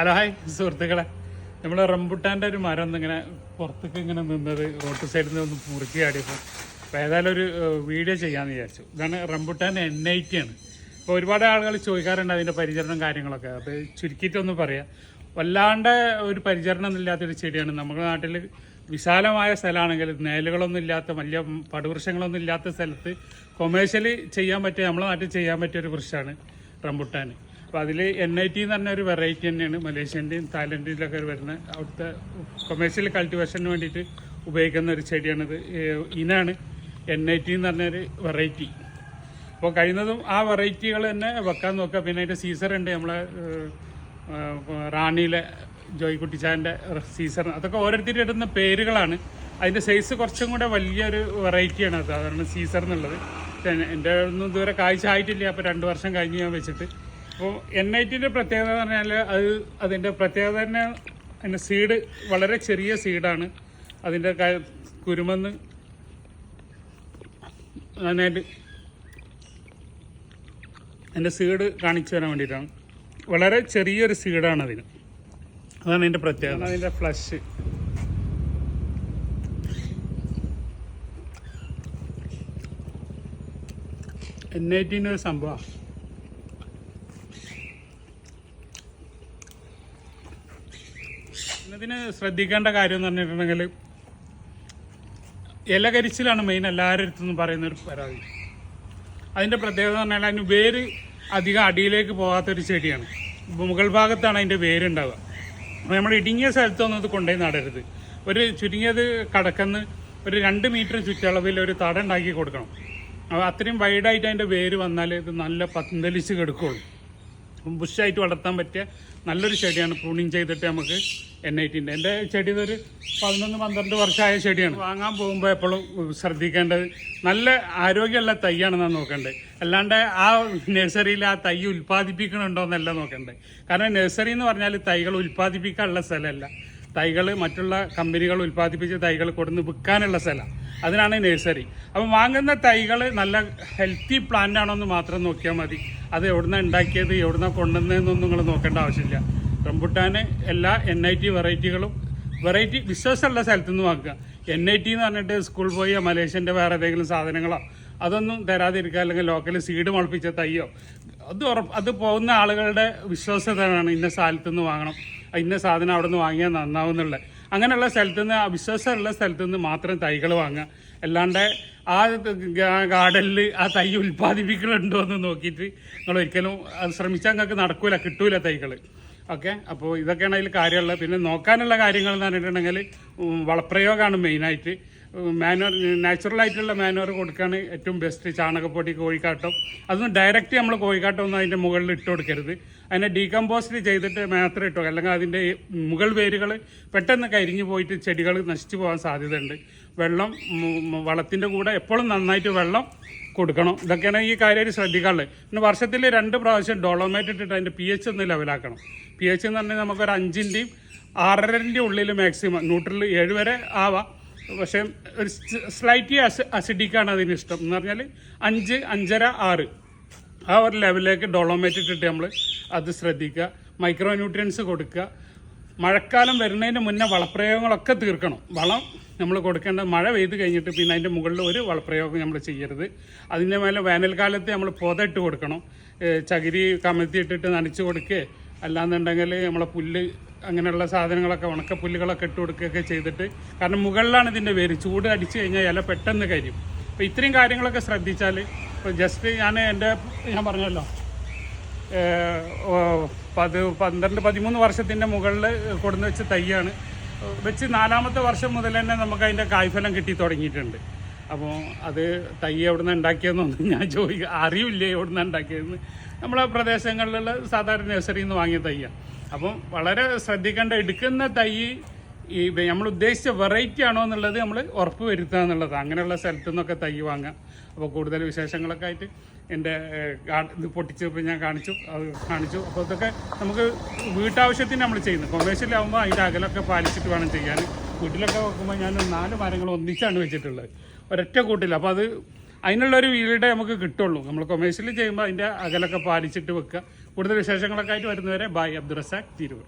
Hello hi സുഹൃത്തുക്കളെ, നമ്മൾ റംബുട്ടാൻ്റെ ഒരു മരം ഒന്നിങ്ങനെ പുറത്തേക്ക് ഇങ്ങനെ നിന്നത് റോഡ് സൈഡിൽ നിന്ന് ഒന്ന് മുറുക്കി ആടിയപ്പോൾ അപ്പോൾ ഏതായാലും ഒരു വീഡിയോ ചെയ്യാമെന്ന് വിചാരിച്ചു. ഇതാണ് റംബുട്ടാൻ N80 ആണ്. അപ്പോൾ ഒരുപാട് ആളുകൾ ചോദിക്കാറുണ്ട് അതിൻ്റെ പരിചരണം കാര്യങ്ങളൊക്കെ. അത് ചുരുക്കിയിട്ടൊന്ന് പറയാം. വല്ലാണ്ട് ഒരു പരിചരണം ഇല്ലാത്തൊരു ചെടിയാണ്. നമ്മുടെ നാട്ടിൽ വിശാലമായ സ്ഥലമാണെങ്കിൽ നേലുകളൊന്നും ഇല്ലാത്ത വലിയ പടുവൃക്ഷങ്ങളൊന്നും ഇല്ലാത്ത സ്ഥലത്ത് കൊമേഴ്ഷ്യലി ചെയ്യാൻ പറ്റിയ, നമ്മുടെ നാട്ടിൽ ചെയ്യാൻ പറ്റിയൊരു വൃക്ഷമാണ് റംബുട്ടാൻ. അപ്പോൾ അതിൽ N80 എന്ന് പറഞ്ഞ ഒരു വെറൈറ്റി തന്നെയാണ്. മലേഷ്യൻ്റെയും തായ്ലൻഡിലൊക്കെ വരുന്ന അവിടുത്തെ കൊമേഴ്ഷ്യൽ കൾട്ടിവേഷന് വേണ്ടിയിട്ട് ഉപയോഗിക്കുന്ന ഒരു ചെടിയാണിത്. ഇനാണ് N80 എന്ന് പറഞ്ഞൊരു വെറൈറ്റി. അപ്പോൾ കഴിയുന്നതും ആ വെറൈറ്റികൾ തന്നെ വെക്കാൻ നോക്കുക. പിന്നെ അതിൻ്റെ സീസറുണ്ട്, നമ്മളെ റാണിയിലെ ജോയ്കുട്ടിച്ചാൻ്റെ സീസർ. അതൊക്കെ ഓരോരുത്തരും ഇടുന്ന പേരുകളാണ്. അതിൻ്റെ സൈസ് കുറച്ചും കൂടെ വലിയൊരു വെറൈറ്റിയാണ് അത്. അതാണ് സീസർ എന്നുള്ളത്. എൻ്റെ ഒന്നും ഇതുവരെ കാഴ്ച ആയിട്ടില്ല. അപ്പോൾ 2 വർഷം കഴിഞ്ഞ് ഞാൻ വെച്ചിട്ട്. അപ്പോൾ N80ൻ്റെ പ്രത്യേകത എന്ന് പറഞ്ഞാൽ അതിൻ്റെ പ്രത്യേകത തന്നെ അതിൻ്റെ സീഡ് വളരെ ചെറിയ സീഡാണ്. അതിൻ്റെ കുരുമെന്ന് നന്നായിട്ട് അതിൻ്റെ സീഡ് കാണിച്ചു തരാൻ വേണ്ടിയിട്ടാണ്. വളരെ ചെറിയൊരു സീഡാണ് അതിന്. അതാണ് അതിൻ്റെ പ്രത്യേകത. അതിൻ്റെ ഫ്ലഷ് N80ൻ്റെ ഒരു സംഭവമാണ്. ഇതിന് ശ്രദ്ധിക്കേണ്ട കാര്യം എന്ന് പറഞ്ഞിട്ടുണ്ടെങ്കിൽ ഇല കരിച്ചിലാണ് മെയിൻ എല്ലാവരുടെ അടുത്തുനിന്ന് പറയുന്നൊരു പരാതി. അതിൻ്റെ പ്രത്യേകത എന്ന് പറഞ്ഞാൽ അതിന് വേര് അധികം അടിയിലേക്ക് പോകാത്തൊരു ചെടിയാണ്. മുകൾ ഭാഗത്താണ് അതിൻ്റെ വേരുണ്ടാവുക. അപ്പോൾ നമ്മൾ ഇടുങ്ങിയ സ്ഥലത്തൊന്നും ഇത് കൊണ്ടുപോയി നടരുത്. ഒരു ചുരുങ്ങിയത് കടക്കുന്ന ഒരു 2 മീറ്റർ ചുറ്റളവിൽ ഒരു തട ഉണ്ടാക്കി കൊടുക്കണം. അപ്പോൾ അത്രയും വൈഡായിട്ട് അതിൻ്റെ വേര് വന്നാൽ ഇത് നല്ല പന്തലിച്ച് കിടക്കുകയുള്ളൂ. ബുഷായിട്ട് വളർത്താൻ പറ്റിയ നല്ലൊരു ചെടിയാണ്. പ്രൂണിങ് ചെയ്തിട്ട് നമുക്ക് N80ൻ്റെ. എൻ്റെ ചെടി ഇതൊരു 11-12 വർഷമായ ചെടിയാണ്. വാങ്ങാൻ പോകുമ്പോൾ എപ്പോഴും ശ്രദ്ധിക്കേണ്ടത് നല്ല ആരോഗ്യമുള്ള തൈയാണെന്നാണ് നോക്കേണ്ടത്. അല്ലാണ്ട് ആ നഴ്സറിയിൽ ആ തൈ ഉൽപ്പാദിപ്പിക്കണുണ്ടോ എന്നല്ല നോക്കേണ്ടത്. കാരണം നഴ്സറി എന്ന് പറഞ്ഞാൽ തൈകൾ ഉൽപ്പാദിപ്പിക്കാനുള്ള സ്ഥലമല്ല. തൈകൾ മറ്റുള്ള കമ്പനികൾ ഉൽപ്പാദിപ്പിച്ച തൈകൾ കൊടുന്ന് വിൽക്കാനുള്ള സ്ഥലമാണ്. അതിനാണ് നഴ്സറി. അപ്പോൾ വാങ്ങുന്ന തൈകൾ നല്ല ഹെൽത്തി പ്ലാന്റ് ആണോ എന്ന് മാത്രം നോക്കിയാൽ മതി. അത് എവിടുന്ന ഉണ്ടാക്കിയത്, എവിടുന്ന കൊണ്ടുവന്നതെന്നൊന്നും നിങ്ങൾ നോക്കേണ്ട ആവശ്യമില്ല. റംബുട്ടാന് എല്ലാ N80 വെറൈറ്റികളും വിശ്വാസമുള്ള സ്ഥലത്തു നിന്ന് വാങ്ങുക. N80 എന്ന് പറഞ്ഞിട്ട് സ്കൂളിൽ പോയി മലേഷ്യൻ്റെ വേറെ ഏതെങ്കിലും സാധനങ്ങളോ അതൊന്നും തരാതിരിക്കുക. അല്ലെങ്കിൽ ലോക്കൽ സീഡ് മുളപ്പിച്ച തയ്യോ അത് പോകുന്ന ആളുകളുടെ വിശ്വാസതയാണ് ഇന്ന സ്ഥലത്തു നിന്ന് വാങ്ങണം, ഇന്ന സാധനം അവിടെ നിന്ന് വാങ്ങിയാൽ നന്നാവുന്നുള്ളത്. അങ്ങനെയുള്ള സ്ഥലത്തു നിന്ന്, വിശ്വാസമുള്ള സ്ഥലത്തു നിന്ന് മാത്രം തൈകൾ വാങ്ങുക. അല്ലാണ്ട് ആ ഗാർഡനിൽ ആ തൈ ഉൽപ്പാദിപ്പിക്കുന്നുണ്ടോ എന്ന് നോക്കിയിട്ട് നിങ്ങൾ ഒരിക്കലും അത് ശ്രമിച്ചാൽ നിങ്ങൾക്ക് നടക്കൂല, കിട്ടൂല തൈകൾ. ഓക്കെ, അപ്പോൾ ഇതൊക്കെയാണ് അതിൽ കാര്യമുള്ളത്. പിന്നെ നോക്കാനുള്ള കാര്യങ്ങൾ എന്ന് പറഞ്ഞിട്ടുണ്ടെങ്കിൽ വളപ്രയോഗമാണ് മെയിനായിട്ട്. നാച്ചുറലായിട്ടുള്ള മാനുവർ കൊടുക്കുകയാണ് ഏറ്റവും ബെസ്റ്റ്. ചാണകപ്പൊടി, കോഴിക്കാട്ടം, അതൊന്നും ഡയറക്റ്റ് നമ്മൾ കോഴിക്കാട്ടമൊന്നും അതിൻ്റെ മുകളിൽ ഇട്ട് കൊടുക്കരുത്. അതിനെ ഡീകമ്പോസ്റ്റ് ചെയ്തിട്ട് മാത്രം ഇട്ടോ, അല്ലെങ്കിൽ അതിൻ്റെ മുകൾ വേരുകൾ പെട്ടെന്ന് കരിഞ്ഞു പോയിട്ട് ചെടികൾ നശിച്ചു പോകാൻ സാധ്യതയുണ്ട്. വെള്ളം, വളത്തിൻ്റെ കൂടെ എപ്പോഴും നന്നായിട്ട് വെള്ളം കൊടുക്കണം. ഇതൊക്കെയാണ് ഈ കാര്യമായിട്ട് ശ്രദ്ധിക്കാനുള്ളത്. പിന്നെ വർഷത്തിൽ 2 പ്രാവശ്യം ഡോളോമേറ്റ് ഇട്ടിട്ട് അതിൻ്റെ pH ഒന്ന് ലെവലാക്കണം. pH എന്ന് പറഞ്ഞാൽ നമുക്കൊരു 5-ൻ്റെയും 6.5-ൻ്റെയും ഉള്ളിൽ മാക്സിമം, ന്യൂട്രൽ 7 വരെ ആവാം. പക്ഷേ ഒരു സ്ലൈറ്റ്ലി അസിഡിക്കാണ് അതിന് ഇഷ്ടം. എന്ന് പറഞ്ഞാൽ 5, 5.5, 6 ആ ഒരു ലെവലിലേക്ക് ഡോളോമേറ്റ് ഇട്ടിട്ട് നമ്മൾ അത് ശ്രദ്ധിക്കുക. മൈക്രോ ന്യൂട്രിയൻസ് കൊടുക്കുക. മഴക്കാലം വരുന്നതിന് മുന്നേ വളപ്രയോഗങ്ങളൊക്കെ തീർക്കണം. വളം നമ്മൾ കൊടുക്കേണ്ട മഴ പെയ്ത് കഴിഞ്ഞിട്ട് പിന്നെ അതിൻ്റെ മുകളിൽ ഒരു വളപ്രയോഗം നമ്മൾ ചെയ്യരുത്. അതിൻ്റെ മേലെ വേനൽക്കാലത്ത് നമ്മൾ പൊതയിട്ട് കൊടുക്കണം. ചകിരി കമഴ്ത്തി ഇട്ടിട്ട് നനച്ച് കൊടുക്കുക. അല്ലാന്നുണ്ടെങ്കിൽ നമ്മളെ പുല്ല് അങ്ങനെയുള്ള സാധനങ്ങളൊക്കെ, ഉണക്കപ്പുല്ലുകളൊക്കെ ഇട്ട് കൊടുക്കുകയൊക്കെ ചെയ്തിട്ട്, കാരണം മുകളിലാണ് ഇതിൻ്റെ വേര്. ചൂട് അടിച്ചു കഴിഞ്ഞാൽ ഇല പെട്ടെന്ന് കരിയും. അപ്പോൾ ഇത്രയും കാര്യങ്ങളൊക്കെ ശ്രദ്ധിച്ചാൽ, ഇപ്പോൾ ജസ്റ്റ് ഞാൻ പറഞ്ഞല്ലോ 12-13 വർഷത്തിൻ്റെ മുകളിൽ കൊടുന്ന് വെച്ച തൈയാണ്. വെച്ച് 4-ാമത്തെ വർഷം മുതൽ തന്നെ നമുക്ക് അതിൻ്റെ കായ്ഫലം കിട്ടി തുടങ്ങിയിട്ടുണ്ട്. അപ്പോൾ അത് തൈ എവിടെ നിന്ന് ഉണ്ടാക്കിയതെന്നൊന്നും ഞാൻ അറിയില്ല എവിടെ നിന്ന് ഉണ്ടാക്കിയതെന്ന്. നമ്മളെ പ്രദേശങ്ങളിലുള്ള സാധാരണ നഴ്സറിയിൽ നിന്ന് വാങ്ങിയ തൈയാണ്. അപ്പം വളരെ ശ്രദ്ധിക്കേണ്ട, എടുക്കുന്ന തൈ ഈ നമ്മൾ ഉദ്ദേശിച്ച വെറൈറ്റി ആണോ എന്നുള്ളത് നമ്മൾ ഉറപ്പ് വരുത്തുക എന്നുള്ളതാണ്. അങ്ങനെയുള്ള സ്ഥലത്തു നിന്നൊക്കെ തൈ വാങ്ങാം. അപ്പോൾ കൂടുതൽ വിശേഷങ്ങളൊക്കെ ആയിട്ട് എൻ്റെ ഇത് പൊട്ടിച്ചപ്പോൾ ഞാൻ കാണിച്ചു. അപ്പോൾ ഇതൊക്കെ നമുക്ക് വീട്ടാവശ്യത്തിന് നമ്മൾ ചെയ്യുന്നത്. കൊമേഴ്ഷ്യലാകുമ്പോൾ അതിൻ്റെ അകലൊക്കെ പാലിച്ചിട്ട് വേണം ചെയ്യാൻ. വീട്ടിലൊക്കെ വെക്കുമ്പോൾ ഞാൻ 4 മരങ്ങൾ ഒന്നിച്ചാണ് വെച്ചിട്ടുള്ളത്, ഒരൊറ്റ കൂട്ടില്ല. അപ്പോൾ അത് അതിനുള്ളൊരു വീട് നമുക്ക് കിട്ടുള്ളൂ. നമ്മൾ കൊമേഴ്ഷ്യലി ചെയ്യുമ്പോൾ അതിൻ്റെ അകലൊക്കെ പാലിച്ചിട്ട് വെക്കുക. കൂടുതൽ വിശേഷങ്ങളൊക്കെ ആയിട്ട് വരുന്നവരെ ബൈ അബ്ദുൾ റസാഖ് തിരൂർ.